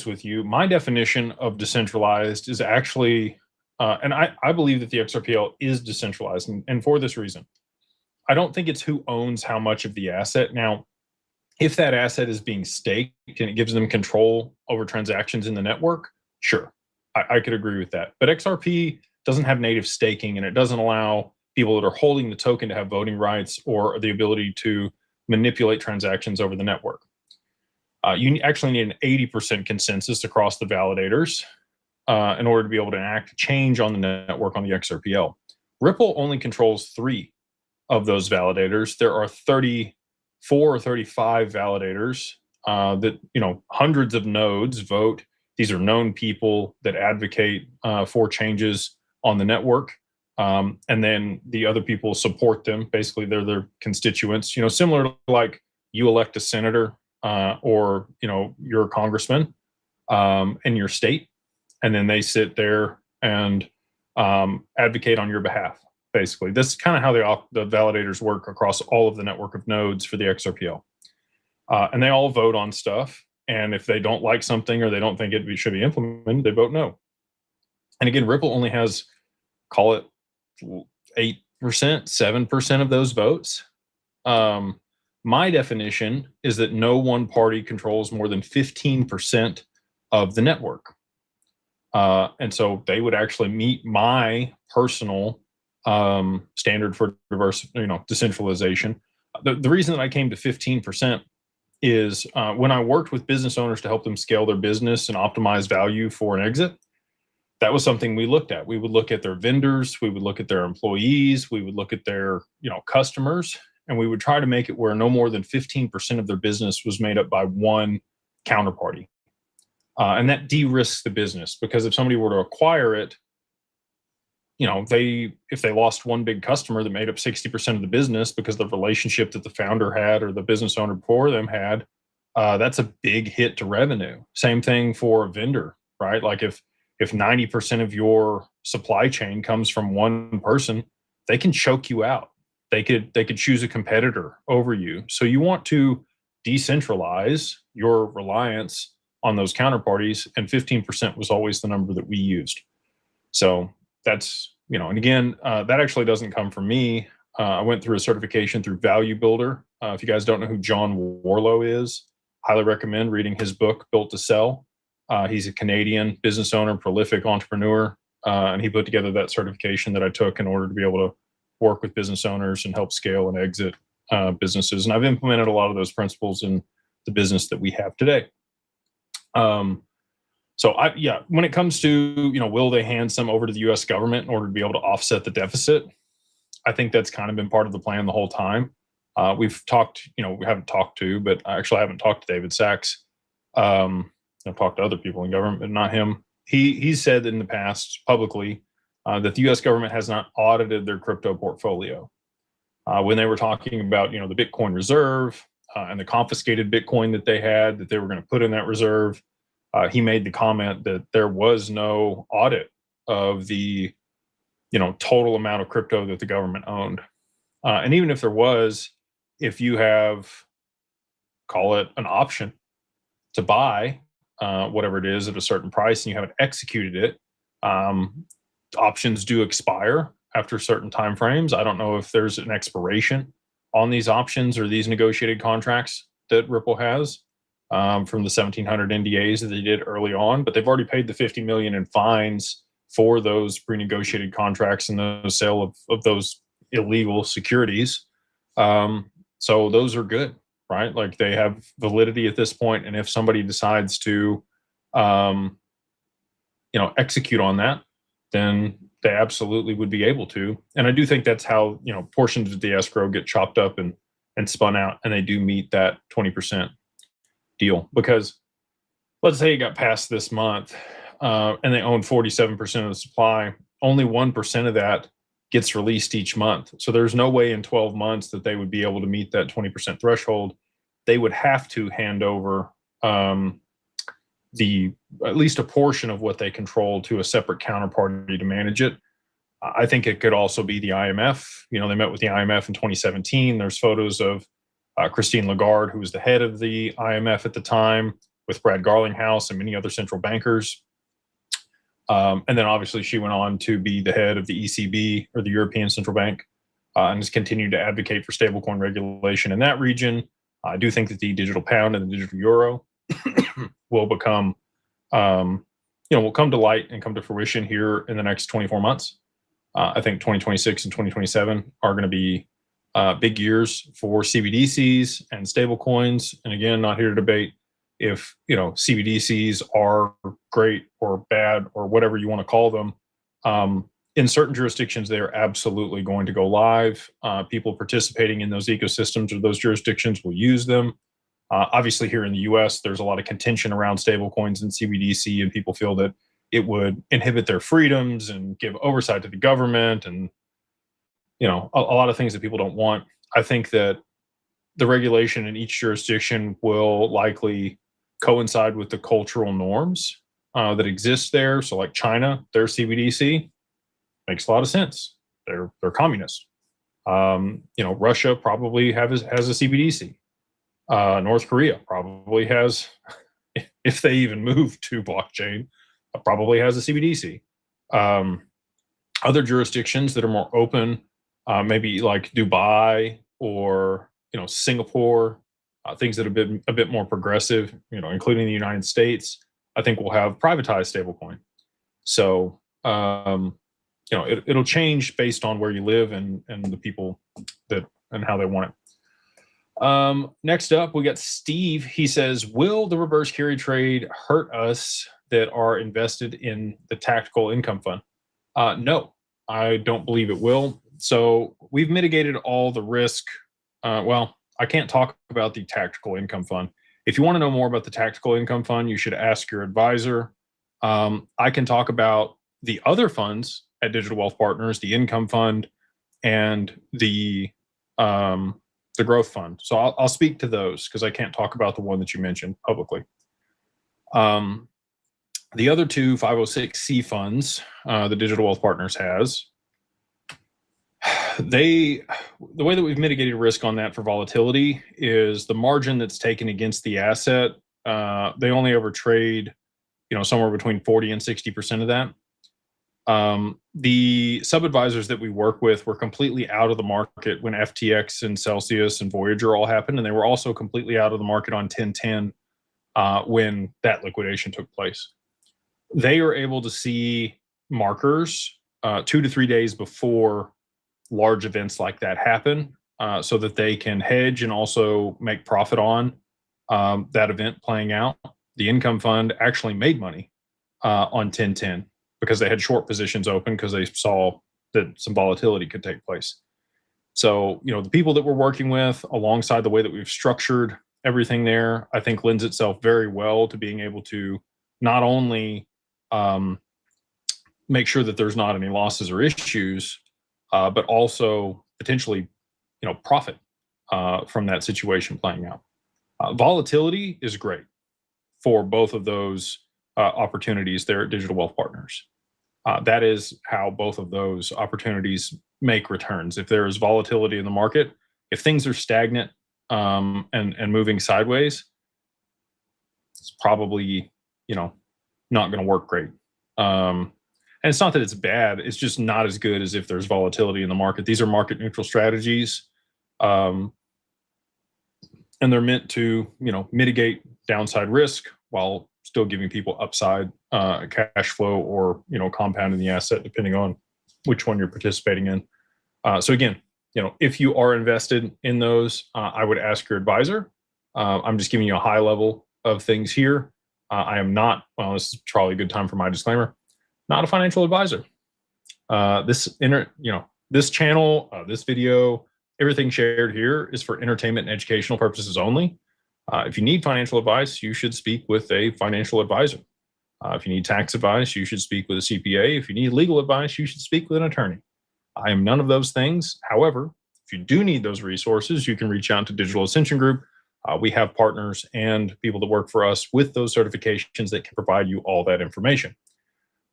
with you, my definition of decentralized is actually, and I believe that the XRPL is decentralized, and for this reason. I don't think it's who owns how much of the asset. Now, if that asset is being staked and it gives them control over transactions in the network, sure, I could agree with that. But XRP doesn't have native staking, and it doesn't allow people that are holding the token to have voting rights or the ability to manipulate transactions over the network. You actually need an 80% consensus across the validators in order to be able to enact change on the network on the XRPL. Ripple only controls 3 of those validators. There are 34 or 35 validators that, hundreds of nodes vote. These are known people that advocate for changes on the network. And then the other people support them. Basically, they're their constituents, similar to like you elect a senator or, you're a congressman in your state, and then they sit there and advocate on your behalf. Basically, this is kind of how the validators work across all of the network of nodes for the XRPL. And they all vote on stuff. And if they don't like something or they don't think it should be implemented, they vote no. And again, Ripple only has, call it 8%, 7% of those votes. My definition is that no one party controls more than 15% of the network. And so they would actually meet my personal standard for decentralization. The reason that I came to 15% is when I worked with business owners to help them scale their business and optimize value for an exit, that was something we looked at. We would look at their vendors, we would look at their employees, we would look at their customers, and we would try to make it where no more than 15% of their business was made up by one counterparty. And that de-risks the business, because if somebody were to acquire it, if they lost one big customer that made up 60% of the business because of the relationship that the founder had or the business owner before them had, that's a big hit to revenue. Same thing for a vendor, right? Like if 90% of your supply chain comes from one person, they can choke you out. They could choose a competitor over you. So you want to decentralize your reliance on those counterparties, and 15% was always the number that we used. So that's, and again, that actually doesn't come from me. I went through a certification through Value Builder. If you guys don't know who John Warlow is, highly recommend reading his book, Built to Sell. He's a Canadian business owner, prolific entrepreneur, and he put together that certification that I took in order to be able to work with business owners and help scale and exit businesses. And I've implemented a lot of those principles in the business that we have today. So when it comes to, will they hand some over to the US government in order to be able to offset the deficit? I think that's kind of been part of the plan the whole time. We've talked, we haven't talked to, but actually I haven't talked to David Sachs. I've talked to other people in government, but not him. He said in the past publicly that the US government has not audited their crypto portfolio. When they were talking about, the Bitcoin reserve and the confiscated Bitcoin that they had, that they were going to put in that reserve, he made the comment that there was no audit of the, total amount of crypto that the government owned. And even if there was, if you have, call it an option to buy whatever it is at a certain price and you haven't executed it, options do expire after certain timeframes. I don't know if there's an expiration on these options or these negotiated contracts that Ripple has from the 1,700 NDAs that they did early on, but they've already paid the $50 million in fines for those pre-negotiated contracts and the sale of those illegal securities. So those are good, right? Like they have validity at this point, and if somebody decides to, execute on that, then they absolutely would be able to. And I do think that's how, portions of the escrow get chopped up and spun out, and they do meet that 20% deal. Because let's say it got passed this month and they own 47% of the supply, only 1% of that gets released each month. So there's no way in 12 months that they would be able to meet that 20% threshold. They would have to hand over at least a portion of what they control to a separate counterparty to manage it. I think it could also be the IMF. They met with the IMF in 2017. There's photos of Christine Lagarde, who was the head of the IMF at the time, with Brad Garlinghouse and many other central bankers. And then obviously she went on to be the head of the ECB, or the European Central Bank, and has continued to advocate for stablecoin regulation in that region. I do think that the digital pound and the digital euro will become, will come to light and come to fruition here in the next 24 months. I think 2026 and 2027 are going to be big years for CBDCs and stablecoins. And again, not here to debate if CBDCs are great or bad or whatever you want to call them. In certain jurisdictions, they are absolutely going to go live. People participating in those ecosystems or those jurisdictions will use them. Obviously, here in the U.S., there's a lot of contention around stablecoins and CBDC, and people feel that it would inhibit their freedoms and give oversight to the government, and a lot of things that people don't want. I think that the regulation in each jurisdiction will likely coincide with the cultural norms that exist there. So, like China, their CBDC makes a lot of sense. They're communist. Russia probably has a CBDC. North Korea probably has, if they even move to blockchain, probably has a CBDC. Other jurisdictions that are more open, maybe like Dubai or Singapore, things that have been a bit more progressive, including the United States, I think will have privatized stablecoin. So it'll change based on where you live and the people and how they want it. Next up, we got Steve. He says, will the reverse carry trade hurt us that are invested in the tactical income fund? No, I don't believe it will. So we've mitigated all the risk. Well, I can't talk about the tactical income fund. If you want to know more about the tactical income fund, you should ask your advisor. I can talk about the other funds at Digital Wealth Partners, the income fund and the growth fund. So I'll speak to those because I can't talk about the one that you mentioned publicly. The other two 506c funds the Digital Wealth Partners has, the way that we've mitigated risk on that for volatility is the margin that's taken against the asset. They only ever trade, somewhere between 40 and 60% of that. The sub-advisors that we work with were completely out of the market when FTX and Celsius and Voyager all happened, and they were also completely out of the market on 1010 when that liquidation took place. They are able to see markers 2 to 3 days before large events like that happen, so that they can hedge and also make profit on that event playing out. The income fund actually made money on 1010 because they had short positions open because they saw that some volatility could take place. So, the people that we're working with, alongside the way that we've structured everything there, I think lends itself very well to being able to not only make sure that there's not any losses or issues, but also potentially, profit from that situation playing out. Volatility is great for both of those opportunities there at Digital Wealth Partners. That is how both of those opportunities make returns. If there is volatility in the market, if things are stagnant and moving sideways, it's probably not going to work great. And it's not that it's bad, it's just not as good as if there's volatility in the market. These are market neutral strategies. And they're meant to, mitigate downside risk while still giving people upside cash flow or, compounding the asset, depending on which one you're participating in. So again, if you are invested in those, I would ask your advisor. I'm just giving you a high level of things here. I am not, this is probably a good time for my disclaimer, not a financial advisor. This channel, this video, everything shared here is for entertainment and educational purposes only. If you need financial advice, you should speak with a financial advisor. If you need tax advice, you should speak with a CPA. If you need legal advice, you should speak with an attorney. I am none of those things. However, if you do need those resources, you can reach out to Digital Ascension Group. We have partners and people that work for us with those certifications that can provide you all that information.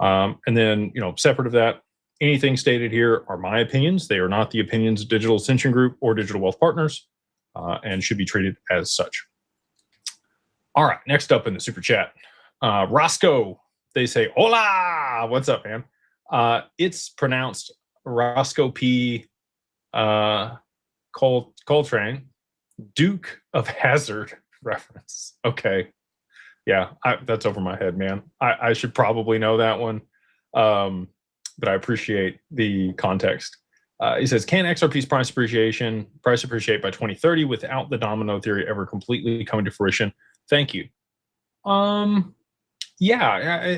And then, separate of that, anything stated here are my opinions. They are not the opinions of Digital Ascension Group or Digital Wealth Partners, and should be treated as such. All right, next up in the super chat, Roscoe. They say, "Hola, what's up, man?" It's pronounced Roscoe P. Coltrane, Duke of Hazzard reference. Okay, yeah, that's over my head, man. I should probably know that one, but I appreciate the context. He says, "Can XRP's price appreciate by 2030 without the domino theory ever completely coming to fruition?" Thank you. Yeah,